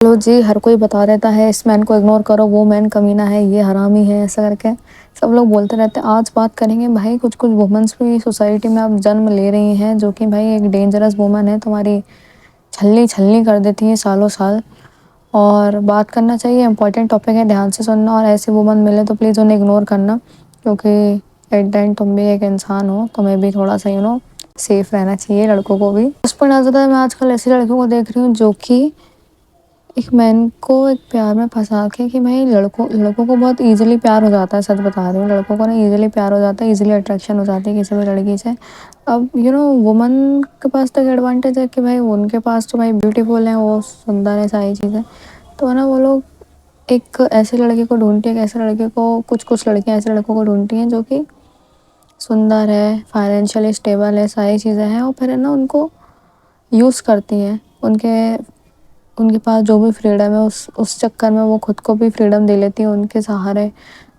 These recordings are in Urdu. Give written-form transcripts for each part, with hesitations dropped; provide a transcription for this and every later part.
لو جی، ہر کوئی بتا دیتا ہے اس مین کو اگنور کرو، وہ مین کمینہ ہے، یہ حرامی ہے، ایسا کر کے سب لوگ بولتے رہتے ہیں۔ آج بات کریں گے بھائی کچھ وومنس بھی سوسائٹی میں اب جنم لے رہی ہیں جو کہ بھائی ایک ڈینجرس وومن ہے، تمہاری چھلنی کر دیتی ہیں سالوں سال۔ اور بات کرنا چاہیے، امپورٹنٹ ٹاپک ہے، دھیان سے سننا، اور ایسی وومن ملے تو پلیز انہیں اگنور کرنا، کیونکہ ایٹ دا اینڈ تم بھی ایک انسان ہو، تمہیں بھی تھوڑا سا سیف رہنا چاہیے، لڑکوں کو بھی۔ اس پر نظر ہے، میں آج کل ایسی لڑکیوں کو دیکھ رہی ہوں جو کہ ایک مین کو ایک پیار میں پھنسا کے کہ بھائی لڑکوں کو بہت ایزیلی پیار ہو جاتا ہے، سچ بتا رہی ہوں، لڑکوں کو نا ایزیلی پیار ہو جاتا ہے، ایزیلی اٹریکشن ہو جاتی ہے کسی بھی لڑکی سے۔ اب وومن کے پاس تو ایک ایڈوانٹیج ہے کہ بھائی ان کے پاس تو بھائی بیوٹیفل ہیں، وہ سندر ہے، ساری چیزیں، تو نا وہ لوگ ایک ایسے لڑکے کو ڈھونڈتی ہیں، ایک ایسے لڑکے کو، کچھ لڑکیاں ایسے لڑکوں کو ڈھونڈتی ہیں جو کہ سندر ہے، فائنینشلی اسٹیبل ہے، ساری چیزیں ہیں، اور پھر ہے نا ان کو یوز کرتی ہیں، ان کے پاس جو بھی فریڈم ہے اس چکر میں وہ خود کو بھی فریڈم دے لیتی ہیں، ان کے سہارے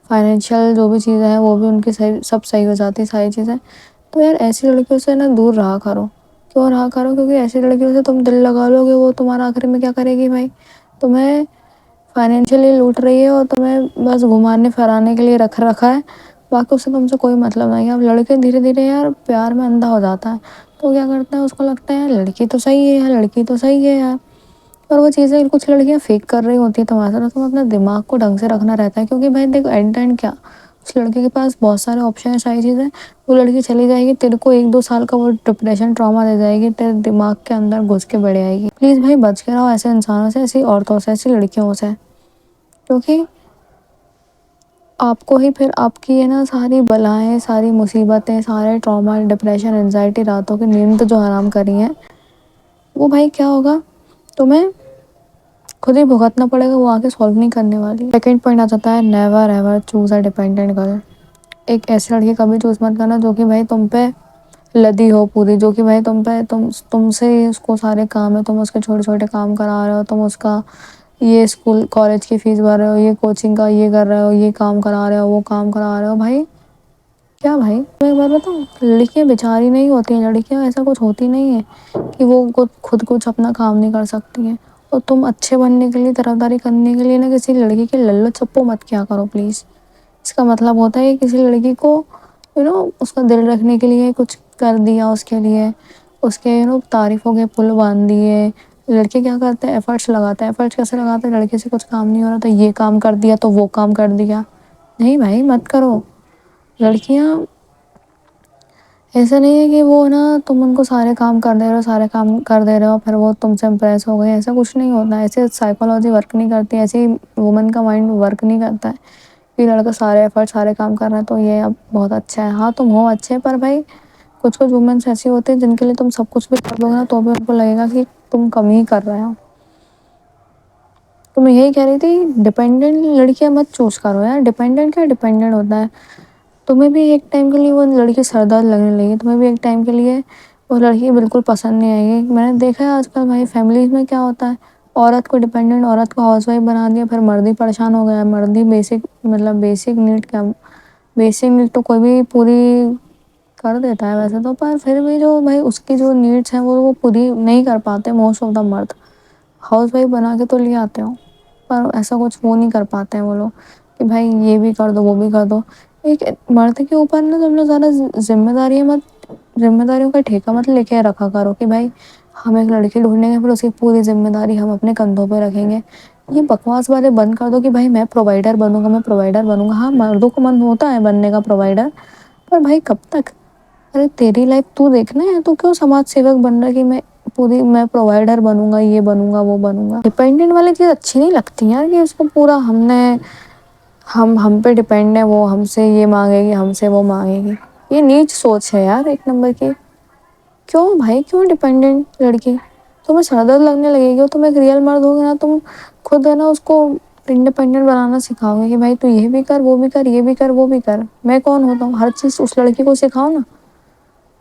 فائنینشیل جو بھی چیزیں ہیں وہ بھی ان کی سب صحیح ہو جاتی، ساری چیزیں۔ تو یار ایسی لڑکیوں سے نا دور رہا کرو، کیوں رہا کرو؟ کیونکہ ایسی لڑکیوں سے تم دل لگا لو گے، وہ تمہارا آخر میں کیا کرے گی بھائی؟ تمہیں فائنینشیلی لوٹ رہی ہے اور تمہیں بس گھمانے پھرانے کے لیے رکھا ہے، باقی اس سے تم سے کوئی مطلب نہیں ہے۔ اب لڑکے دھیرے دھیرے یار پیار میں اندھا ہو جاتا ہے، تو کیا کرتا ہے، اس کو لگتا ہے لڑکی تو صحیح ہے یار، لڑکی تو صحیح ہے یار، اور وہ چیزیں کچھ لڑکیاں فیک کر رہی ہوتی ہیں تمہارے ساتھ۔ تم اپنے دماغ کو ڈھنگ سے رکھنا رہتا ہے، کیونکہ بھائی دیکھو اینڈ ٹو اینڈ کیا، اس لڑکے کے پاس بہت سارے آپشن ہیں، ساری چیزیں، وہ لڑکی چلی جائے گی، تیرے کو 1-2 سال کا وہ ڈپریشن ٹراما دے جائے گی، تیرے دماغ کے اندر گھس کے بیٹھ جائے گی۔ پلیز بھائی بچ کے رہو ایسے انسانوں سے، ایسی عورتوں سے، ایسی لڑکیوں سے، کیونکہ آپ کو ہی پھر آپ کی نا ساری بلائیں، ساری مصیبتیں، سارے ٹراما، ڈپریشن، انزائٹی، راتوں کی نیند جو حرام کری ہیں، وہ بھائی کیا ہوگا، تمہیں خود ہی بھگتنا پڑے گا، وہ آگے سالو نہیں کرنے والی۔ سیکنڈ پوائنٹ آ جاتا ہے، never ever choose a dependent girl. ایک ایسی لڑکی کبھی چوز مت کرنا جو کہ بھائی تم پہ لدی ہو پوری، جو کہ بھائی تم سے اس کو سارے کام ہے، تم اس کے چھوٹے چھوٹے کام کرا رہے ہو، تم اس کا یہ اسکول کالج کی فیس بھر رہے ہو، یہ کوچنگ کا یہ کر رہے ہو، یہ کام کرا رہے ہو، وہ کام کرا رہے ہو، بھائی کیا بھائی؟ میں ایک بات بتاؤں، لڑکیاں بیچاری نہیں ہوتی ہیں، لڑکیاں ایسا کچھ ہوتی نہیں ہے کہ وہ خود کچھ اپنا کام نہیں کر سکتی ہیں، اور تم اچھے بننے کے لیے، طرفداری کرنے کے لیے نا کسی لڑکی کے للو چپو مت کیا کرو پلیز۔ اس کا مطلب ہوتا ہے کہ کسی لڑکی کو اس کا دل رکھنے کے لیے کچھ کر دیا، اس کے لیے اس کے تعریفوں کے پل باندھ دیے۔ لڑکے کیا کرتے ہیں، ایفرٹس لگاتے ہیں، ایفرٹس کیسے لگاتے ہیں، لڑکے سے کچھ کام نہیں ہو رہا تو یہ کام کر دیا، تو وہ کام کر دیا، نہیں بھائی مت کرو۔ لڑکیاں ایسا نہیں ہے کہ وہ نا تم ان کو سارے کام کر دے رہے ہو، سارے کام کر دے رہے ہو پھر وہ تم سے امپریس ہو گئے، ایسا کچھ نہیں ہوتا، ایسے سائیکولوجی ورک نہیں کرتی، ایسی وومن کا مائنڈ ورک نہیں کرتا ہے کہ لڑکا سارے ایفرٹ، سارے کام کر رہا ہے تو یہ اب بہت اچھا ہے۔ ہاں تم ہو اچھے، پر بھائی کچھ وومنس ایسی ہوتی ہیں جن کے لیے تم سب کچھ بھی کر دو گے نا تو بھی ان کو لگے گا کہ تم کم ہی کر رہے ہو۔ تو میں یہی کہہ رہی تھی، ڈیپینڈنٹ لڑکیاں مت چوز کرو یار۔ ڈیپینڈنٹ کیا ڈیپینڈنٹ ہوتا ہے، تمہیں بھی ایک ٹائم کے لیے وہ لڑکی سردار لگنے لگی، تمہیں بھی ایک ٹائم کے لیے وہ لڑکی بالکل پسند نہیں آئے گی۔ میں نے دیکھا ہے آج کل بھائی فیملیز میں کیا ہوتا ہے، عورت کو ڈیپینڈنٹ، عورت کو ہاؤس وائف بنا دیا، پھر مرد ہی پریشان ہو گیا، مرد ہی بیسک نیڈ کیا، بیسک نیڈ تو کوئی بھی پوری کر دیتا ہے ویسے تو، پر پھر بھی جو بھائی اس کی جو نیڈس ہیں وہ پوری نہیں کر پاتے موسٹ آف دا مرد۔ ہاؤس وائف بنا کے تو لے آتے ہو، پر ایسا کچھ وہ نہیں کر پاتے ہیں وہ لوگ کہ بھائی یہ بھی کر دو، وہ بھی کر دو۔ ایک مرد کے اوپر نا تم لوگ زیادہ ذمہ داریوں کا ٹھیکہ مت لے کے رکھا کرو کہ بھائی ہم ایک لڑکی ڈھونڈیں گے پھر اس کی پوری ذمہ داری ہم اپنے کندھوں پہ رکھیں گے۔ یہ بکواس والے بند کر دو کہ بھائی میں پرووائڈر بنوں گا، میں پرووائڈر بنوں گا۔ ہاں مردوں کو من ہوتا ہے بننے کا پرووائڈر، پر بھائی کب تک؟ ارے تیری لائف تو دیکھنا ہے، تو کیوں سماج سیوک بن رہا ہے کہ میں پرووائڈر بنوں گا، یہ بنوں گا، وہ بنوں گا۔ ڈیپینڈنٹ والی چیز اچھی نہیں لگتی یار، کہ اس کو پورا ہم پہ ڈیپینڈ ہے، وہ ہم سے یہ مانگے گی، ہم سے وہ مانگے گی، یہ نیچ سوچ ہے یار ایک نمبر کی۔ کیوں بھائی، کیوں ڈیپینڈنٹ لڑکی؟ تمہیں سر درد لگنے لگے گی، تم ایک ریئل مرد ہوگے نا، تم خود ہے نا اس کو انڈیپینڈنٹ بنانا سکھاؤ گے کہ بھائی تو یہ بھی کر، وہ بھی کر، یہ بھی کر، وہ بھی کر۔ میں کون ہوتا ہوں، ہر چیز اس لڑکی کو سکھاؤ نا۔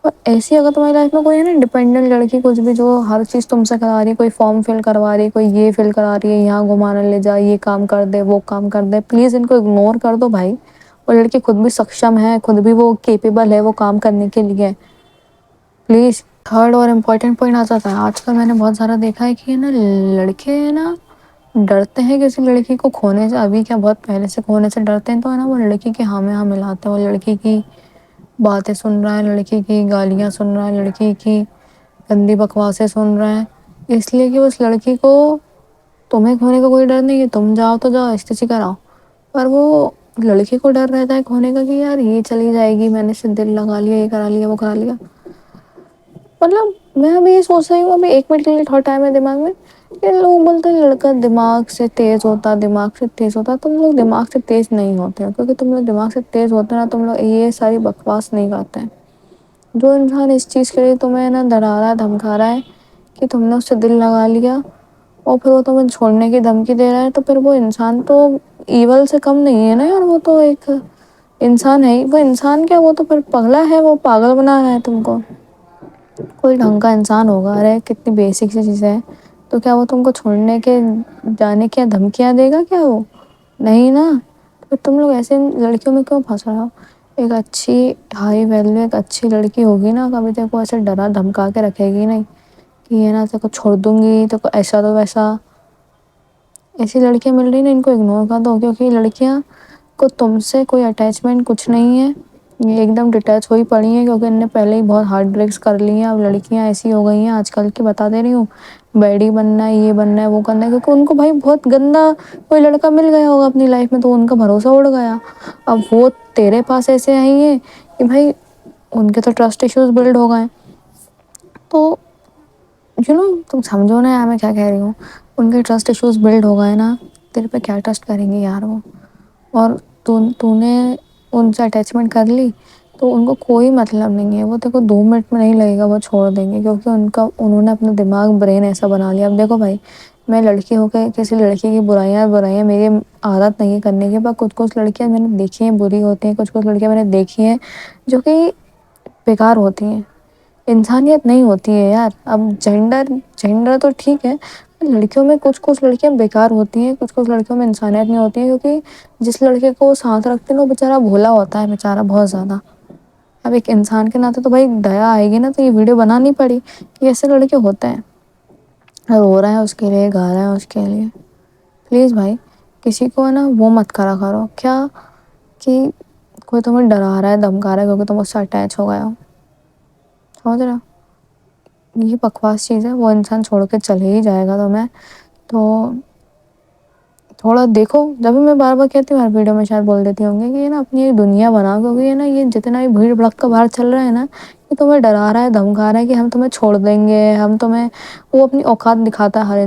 اور ایسی اگر تمہاری لائف میں کوئی ہے نا ڈیپینڈنٹ لڑکی، کچھ بھی جو ہر چیز تم سے کرا رہی ہے، کوئی فارم فل کروا رہی ہے، کوئی یہ فل کرا رہی ہے، یہاں گھمانے لے جا، یہ کام کر دے، وہ کام کر دے، پلیز ان کو اگنور کر دو بھائی۔ وہ لڑکی خود بھی سکشم ہے، خود بھی وہ کیپیبل ہے وہ کام کرنے کے لیے، پلیز۔ تھرڈ اور امپورٹنٹ پوائنٹ آ جاتا ہے، آج کل میں نے بہت سارا دیکھا ہے کہ نا لڑکے ہیں نا ڈرتے ہیں کسی لڑکی کو کھونے سے، ابھی کیا بہت پہلے سے کھونے سے ڈرتے ہیں، تو ہے نا وہ لڑکی کے ہاں میں ہاں ملاتے ہیں، وہ لڑکی کی باتیں سن رہا ہے، لڑکی کی گالیاں سن رہا ہے، لڑکی کی گندی بکواسیں سن رہا ہے، اس لیے کہ اس لڑکی کو تمہیں کھونے کا کوئی ڈر نہیں ہے، تم جاؤ تو جاؤ ایسے کراؤ، پر وہ لڑکی کو ڈر رہتا ہے کھونے کا کہ یار یہ چلی جائے گی، میں نے اس سے دل لگا لیا، یہ کرا لیا وہ کرا لیا۔ مطلب میں ابھی یہ سوچ رہی ہوں، ابھی ایک منٹ کے لیے تھوڑا ٹائم ہے دماغ میں، کہ لوگ بولتے ہیں لڑکا دماغ سے تیز ہوتا، دماغ سے تیز ہوتا، تم لوگ دماغ سے تیز نہیں ہوتے ہیں، کیونکہ تم لوگ دماغ سے تیز ہوتے ہیں نا، تم لوگ یہ ساری بکواس نہیں کرتے ہیں۔ جو انسان اس چیز کے لیے تمہیں نا ڈرا رہا ہے، دھمکا رہا ہے کہ تم نے اس سے دل لگا لیا اور پھر وہ تمہیں چھوڑنے کی دھمکی دے رہا ہے، تو پھر وہ انسان تو ایول سے کم نہیں ہے نا یار، وہ تو ایک انسان ہے ہی، وہ انسان کیا، وہ تو پھر پگلا ہے، وہ پاگل بنا رہا ہے تم کو۔ کوئی ڈھنگ کا انسان ہوگا، ارے کتنی بیسک سی چیزیں ہیں، تو کیا وہ تم کو چھوڑنے کے جانے کی دھمکیاں دے گا کیا؟ وہ نہیں نا، تو تم لوگ ایسے لڑکیوں میں کیوں پھنس رہے ہو؟ ایک اچھی ہائی ویلیو ایک اچھی لڑکی ہوگی نا، کبھی تیرے کو ایسے ڈرا دھمکا کے رکھے گی نہیں کہ یہ نا تیرے کو چھوڑ دوں گی، تیرے کو ایسا تو ویسا۔ ایسی لڑکیاں مل رہی نا، ان کو اگنور کر دو، کیونکہ لڑکیاں کو تم سے کوئی اٹیچمنٹ کچھ نہیں ہے، یہ ایک دم ڈیٹیچ ہوئی پڑی ہیں، کیونکہ ان نے پہلے ہی بہت ہارڈ بریکس کر لی ہیں۔ اب لڑکیاں ایسی ہو گئی ہیں آج کل کی، بتا دے رہی ہوں، بیڈی بننا ہے، یہ بننا ہے، وہ کرنا ہے، کیونکہ ان کو بھائی بہت گندا کوئی لڑکا مل گیا ہوگا اپنی لائف میں، تو ان کا بھروسہ اڑ گیا۔ اب وہ تیرے پاس ایسے آئی ہیں کہ بھائی ان کے تو ٹرسٹ ایشوز بلڈ ہو گئے، تو تم سمجھو نا یار میں کیا کہہ رہی ہوں، ان کے ٹرسٹ ایشوز بلڈ ہو گئے نا، تیرے پہ کیا ٹرسٹ کریں گے یار وہ؟ اور تو نے ان سے اٹیچمنٹ کر لی تو ان کو کوئی مطلب نہیں ہے، وہ تیرے کو 2 منٹ میں نہیں لگے گا وہ چھوڑ دیں گے، کیونکہ انہوں نے اپنا دماغ برین ایسا بنا لیا۔ اب دیکھو بھائی، میں لڑکی ہو کے کسی لڑکی کی برائیاں میری عادت نہیں ہے کرنے کی، پر کچھ لڑکیاں میں نے دیکھی ہیں بری ہوتی ہیں، کچھ لڑکیاں میں نے دیکھی ہیں جو کہ بیکار ہوتی ہیں، انسانیت نہیں ہوتی ہے یار۔ اب جینڈر تو ٹھیک ہے، لڑکیوں میں کچھ لڑکیاں بیکار ہوتی ہیں، کچھ لڑکیوں میں انسانیت نہیں ہوتی ہے، کیونکہ جس لڑکے کو وہ ساتھ رکھتے ہیں وہ بیچارہ بھولا ہوتا ہے، بیچارہ بہت زیادہ۔ اب ایک انسان کے ناطے تو بھائی دیا آئے گی نا، تو یہ ویڈیو بنانی پڑی کہ ایسے لڑکے ہوتے ہیں، رو رہے ہیں اس کے لیے، گا رہے ہیں اس کے لیے۔ پلیز بھائی کسی کو نا وہ مت کرا کرو کیا کہ کوئی تمہیں ڈرا رہا ہے، دھمکا رہا ہے کیونکہ تم اس سے اٹیچ ہو گئے ہو، سمجھ رہے ہو؟ یہ بکواس چیز ہے، وہ انسان چھوڑ کے چلے ہی جائے گا تمہیں، تو تھوڑا دیکھو۔ جب بھی میں بار بار کہتی ہوں، ہر ویڈیو میں شاید بول دیتی ہوں گی کہ یہ نا اپنی ایک دنیا بناؤ، کیونکہ یہ نا یہ جتنا بھی بھیڑ بھڑکا باہر چل رہا ہے نا، یہ تمہیں ڈرا رہا ہے، دھمکا رہا ہے کہ ہم تمہیں چھوڑ دیں گے، ہم تمہیں، وہ اپنی اوقات دکھاتا ہے، ہر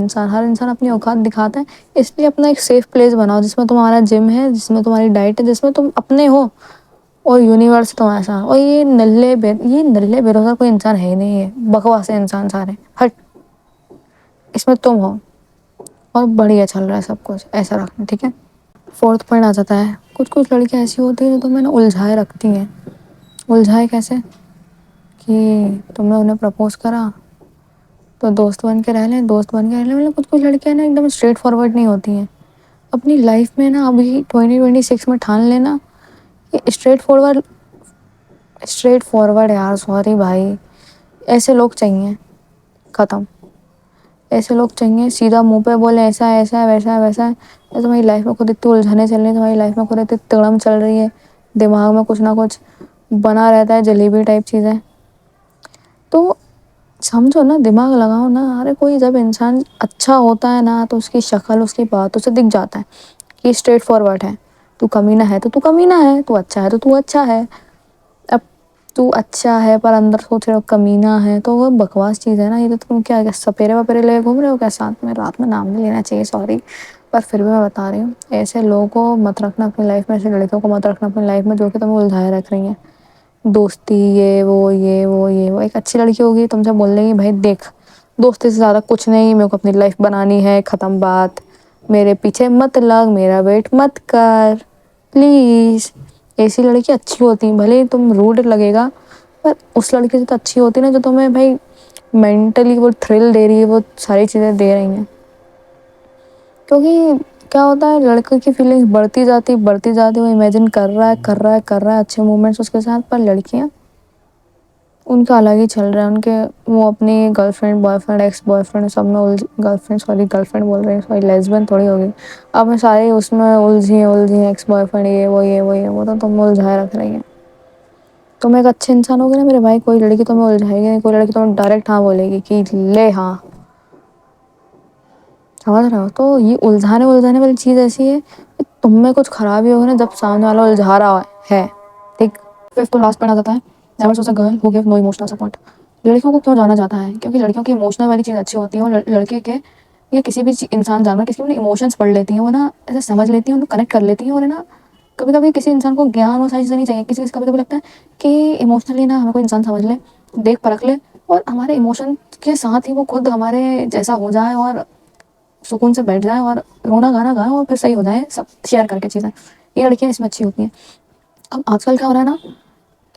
انسان اپنی اوقات دکھاتا ہے، اس لیے اپنا ایک سیف پلیس بناؤ جس میں تمہارا جم ہے، جس میں تمہاری ڈائٹ ہے، جس میں تم اپنے ہو اور یونیورس تم ایسا، اور یہ نلے بے روزگار کوئی انسان ہے ہی نہیں ہے، بکواس ہے انسان سارے، ہٹ، اس میں تم ہو اور بڑھیا چل رہا ہے سب کچھ، ایسا رکھنا ٹھیک ہے۔ فورتھ پوائنٹ آ جاتا ہے، کچھ لڑکیاں ایسی ہوتی ہیں جو تمہیں نا الجھائے رکھتی ہیں۔ الجھائے کیسے؟ کہ تم نے انہیں پرپوز کرا تو دوست بن کے رہ لیں، مطلب کچھ لڑکیاں نا ایک دم اسٹریٹ فارورڈ نہیں ہوتی ہیں اپنی لائف میں نا، ابھی 2026 میں ٹھان لینا کہ اسٹریٹ فارورڈ یار، سوری بھائی، ایسے لوگ چاہیے، ختم، ایسے لوگ چاہیے، سیدھا منہ پہ بولے ایسا ہے ایسا ہے ویسا ہے ویسا ہے۔ تمہاری لائف میں خود اتنی الجھنیں چل رہی ہیں، تمہاری لائف میں خود اتنی تڑم چل رہی ہے، دماغ میں کچھ نہ کچھ بنا رہتا ہے، جلیبی ٹائپ چیزیں، تو سمجھو نا، دماغ لگاؤ نا۔ ارے کوئی جب انسان اچھا ہوتا ہے نا، تو اس کی شکل، اس کی باتوں سے دکھ جاتا ہے کہ اسٹریٹ فارورڈ ہے، تو کمینہ ہے تو کمینہ ہے، تو اچھا ہے تو اچھا ہے۔ اب تو اچھا ہے پر اندر سوچ رہے ہو کمینہ ہے، تو وہ بکواس چیز ہے نا، یہ تو تم کیا سپیرے وپیرے لے گھوم رہے ہو کیا ساتھ میں؟ رات میں نام نہیں لینا چاہیے، سوری، پر پھر بھی میں بتا رہی ہوں، ایسے لوگوں کو مت رکھنا اپنی لائف میں، ایسے لڑکیوں کو مت رکھنا اپنی لائف میں جو کہ تمہیں الجھائے رکھ رہی ہیں۔ دوستی یہ وہ ایک اچھی لڑکی ہوگی تم سے بول دے گی بھائی دیکھ، دوستی سے زیادہ کچھ نہیں، میرے کو اپنی لائف بنانی ہے، ختم بات، میرے پیچھے مت لگ، میرا ویٹ مت کر پلیز۔ ایسی لڑکی اچھی ہوتی ہیں، بھلے تم روڈ لگے گا، پر اس لڑکی سے تو اچھی ہوتی ہے نا جو تمہیں بھائی مینٹلی وہ تھرل دے رہی ہے، وہ ساری چیزیں دے رہی ہیں، کیونکہ کیا ہوتا ہے، لڑکے کی فیلنگز بڑھتی جاتی، وہ امیجن کر رہا ہے اچھے مومنٹس اس کے ساتھ، پر لڑکیاں ان کا الگ ہی چل رہا ہے، ان کے وہ اپنی girlfriend boyfriend ex boyfriend سب میں گرل فرینڈ بول رہے ہیں، سوری لیسبین تھوڑی ہوگی، اب میں سارے اس میں الجھی ہیں ایکس بوائے فرینڈ یہ وہ تو تم الجھائے رکھ رہی ہیں. تم ایک اچھے انسان ہوگے نا میرے بھائی، کوئی لڑکی تمہیں الجھائے گی نہیں، کوئی لڑکی تمہیں ڈائریکٹ ہاں بولے گی کہ لے ہاں. سمجھ رہے ہو؟ تو یہ الجھانے والی چیز ایسی ہے کہ تم میں کچھ خرابی ہوگی نا جب سامنے والا الجھا رہا ہے. ٹھیک. پھر تو لاسٹ پوائنٹ آ جاتا ہے never choose a girl who give no emotional support. لڑکیوں کو کیوں جانا جاتا ہے؟ کیونکہ لڑکیوں کی ایموشنل والی چیز اچھی ہوتی ہے، اور لڑکے کے یا کسی بھی انسان جانور کسی بھی ایموشنس پڑھ لیتی ہیں، وہ نا ایسے سمجھ لیتی ہیں، ان کو کنیکٹ کر لیتی ہیں. اور نا کبھی کبھی کسی انسان کو گیان اور ساری چیزیں نہیں چاہیے، کسی کبھی کبھی لگتا ہے کہ ایموشنلی نا ہمیں کوئی انسان سمجھ لے، دیکھ پرکھ لے، اور ہمارے ایموشن کے ساتھ ہی وہ خود ہمارے جیسا ہو جائے اور سکون سے بیٹھ جائے اور رونا گانا گائے اور پھر صحیح ہو جائے سب شیئر کر کے چیزیں. یہ لڑکیاں اس میں اچھی ہوتی ہیں. اب آج کل کیا ہو رہا ہے نا،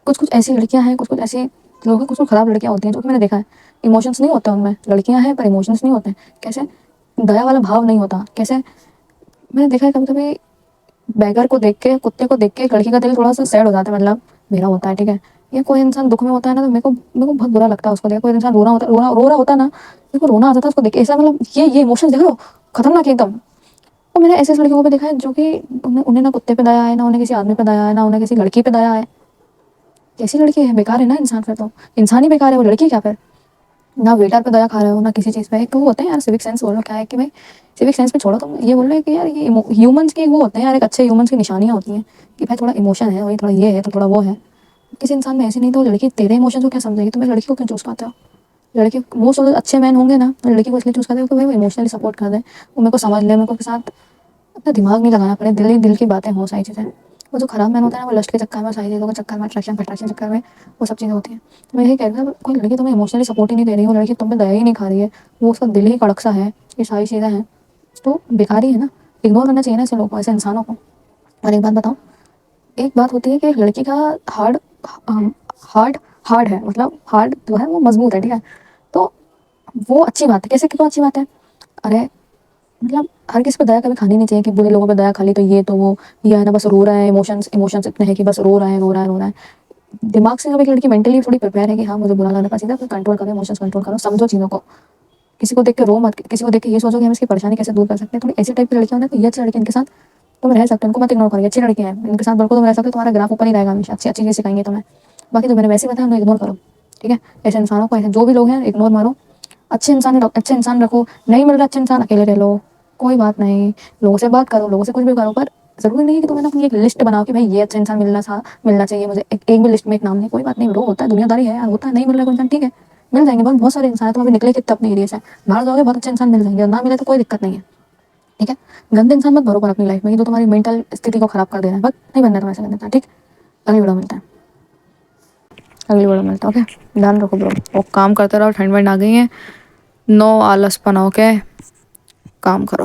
کچھ ایسی لڑکیاں ہیں، کچھ ایسی لوگ ہیں، کچھ خراب لڑکیاں ہوتی ہیں جو کہ میں نے دیکھا ہے ایموشنس نہیں ہوتے ان میں. لڑکیاں ہیں پر ایموشنس نہیں ہوتے. کیسے؟ دیا والا بھاو نہیں ہوتا. کیسے؟ میں نے دیکھا ہے کبھی کبھی بیگر کو دیکھ کے، کتے کو دیکھ کے لڑکی کا دل تھوڑا سا سیڈ ہو جاتا ہے، مطلب میرا ہوتا ہے. ٹھیک ہے. یا کوئی انسان دکھ میں ہوتا ہے نا تو میرے کو بہت برا لگتا ہے اس کو دیکھ. کوئی انسان رو رہا ہوتا ہے نا، میرے کو رونا آ جاتا ہے اس کو دیکھ کے. ایسا مطلب یہ ایموشن دیکھ رہے ہو خطرناک ایک دم. تو میں نے ایسے لڑکیوں کو بھی دیکھا ہے جو کہ انہیں نہ کتے پہ دیا ہے، نہ انہیں کسی آدمی پہ دیا ہے، نہ انہیں کسی لڑکی پہ دیا ہے. کیسی لڑکی ہے؟ بیکار ہے نا انسان. پھر تو انسان ہی بیکار ہے، وہ لڑکی کیا؟ پھر نہ ویٹر پہ دیا کھا رہے ہو، نہ کسی چیز پہ. ایک وہ ہوتے ہیں یار سیوک سینس بول رہا کیا ہے کہ بھائی سیوک سینس پہ چھوڑو. تم یہ بول رہے کہ یار یہ ہیومنس کے وہ ہوتے ہیں یار، ایک اچھے ہیومنس کی نشانیاں ہوتی ہیں کہ بھائی تھوڑا ایموشن ہے، وہی تھوڑا یہ ہے تو تھوڑا وہ ہے. کسی انسان میں ایسے نہیں. تو لڑکی تیرے ایموشن کو کیا سمجھے گی؟ تم لڑکی کو کیوں چوز کرتے ہو؟ لڑکی موسٹ آف اچھے مین ہوں گے نا، لڑکی کو اس لیے چوز کرتے ہیں کہ بھائی وہ ایموشنلی سپورٹ کر دے، وہ میرے کو سمجھ لے، میرے کو کے ساتھ اپنا دماغ نہیں لگانا پڑے، دل کی باتیں ہوں ساری چیزیں. وہ جو خراب مین ہوتا ہے نا، وہ لسٹ کے چکر میں، ساری چیزوں کے چکر میں، اٹریکشن کے چکر میں وہ سب چیزیں ہوتی ہیں. تو میں یہ کہہ رہا ہوں کوئی لڑکی تمہیں ایموشنلی سپورٹ ہی نہیں دے رہی ہے، وہ لڑکی تم پہ دیا ہی نہیں کھا رہی ہے، وہ اس کا دل ہی کڑک سا ہے، یہ ساری چیزیں ہیں، تو بیکار ہی ہے نا. اگنور کرنا چاہیے نا ایسے لوگوں کو، ایسے انسانوں کو. اور ایک بات بتاؤں، ایک بات ہوتی ہے کہ ایک لڑکی کا ہارڈ ہارڈ ہے، مطلب ہارڈ جو ہے وہ مضبوط ہے. ٹھیک ہے. تو وہ اچھی بات ہے. کیسے کیوں اچھی بات ہے؟ ارے مطلب ہر کسی پہ دیا کبھی کھانی نہیں چاہیے کہ برے لوگوں پہ دیا کھا لی تو یہ تو وہ، یہ ہے نا بس رو رہا ہے. ایموشنس اتنے ہیں کہ بس رو رہا ہے. دماغ سے ایک لڑکی مینٹلی تھوڑی پریپیئر ہے کہ ہاں مجھے برا لگنے کا چیز ہے، کنٹرول کرو ایموشنس، کنٹرول کرو، سمجھو چیزوں کو. کسی کو دیکھ کے رو مت، کسی کو دیکھ کے یہ سوچو کہ ہم اس کی پریشانی کیسے دور کر سکتے ہیں. تھوڑی ایسی ٹائپ کی لڑکیاں ہیں تو یہ اچھی لڑکی ان کے ساتھ تم رہ سکتے ہو، ان کو مت اگنور کرو. اچھی لڑکیاں ہیں ان کے ساتھ بالکل تم رہ سکتے ہو، تمہارا گراف اوپر ہی رہے گا ہمیشہ. اچھی چیزیں سکھائیں گے تمہیں. باقی تو میں نے ویسے بتایا انہیں اگنور کرو. ٹھیک ہے. ایسے انسانوں کو، ایسے جو بھی لوگ ہیں اگنور مارو. اچھے انسان رکھو. نہیں مل رہا اچھے انسان، اکیلے رہ لو، کوئی بات نہیں. لوگوں سے بات کرو، لوگوں سے کچھ بھی کرو، پر ضروری نہیں ہے کہ تم اپنی ایک لسٹ بناؤ کہ بھائی یہ اچھا انسان ملنا چاہیے مجھے. ایک بھی لسٹ میں ایک نام نہیں. کوئی بات نہیں برو، ہوتا ہے، دنیا داری ہے یار، ہوتا ہے. نہیں مل رہا کوئی انسان، ٹھیک ہے، مل جائیں گے. بہت سارے انسان ہیں. تم ابھی نکلے کہ تب نہیں ایریا سے باہر جاؤ گے، بہت اچھے انسان مل جائیں گے. اور نہ ملے تو کوئی دقت نہیں ہے. ٹھیک ہے. گندے انسان مت بھرو پر اپنی لائف میں، جو تمہاری مینٹل استھتی کو خراب کر دے رہا ہے. بس نہیں بننا تم ایسا گندہ انسان. ٹھیک. اگلی ویڈیو ملتا ہے. اوکے. دھیان رکھو برو، وہ کام کرتے رہو. ٹھنڈ ونڈ آ گئی ہے، نو آلس پنا. اوکے. کام کرو.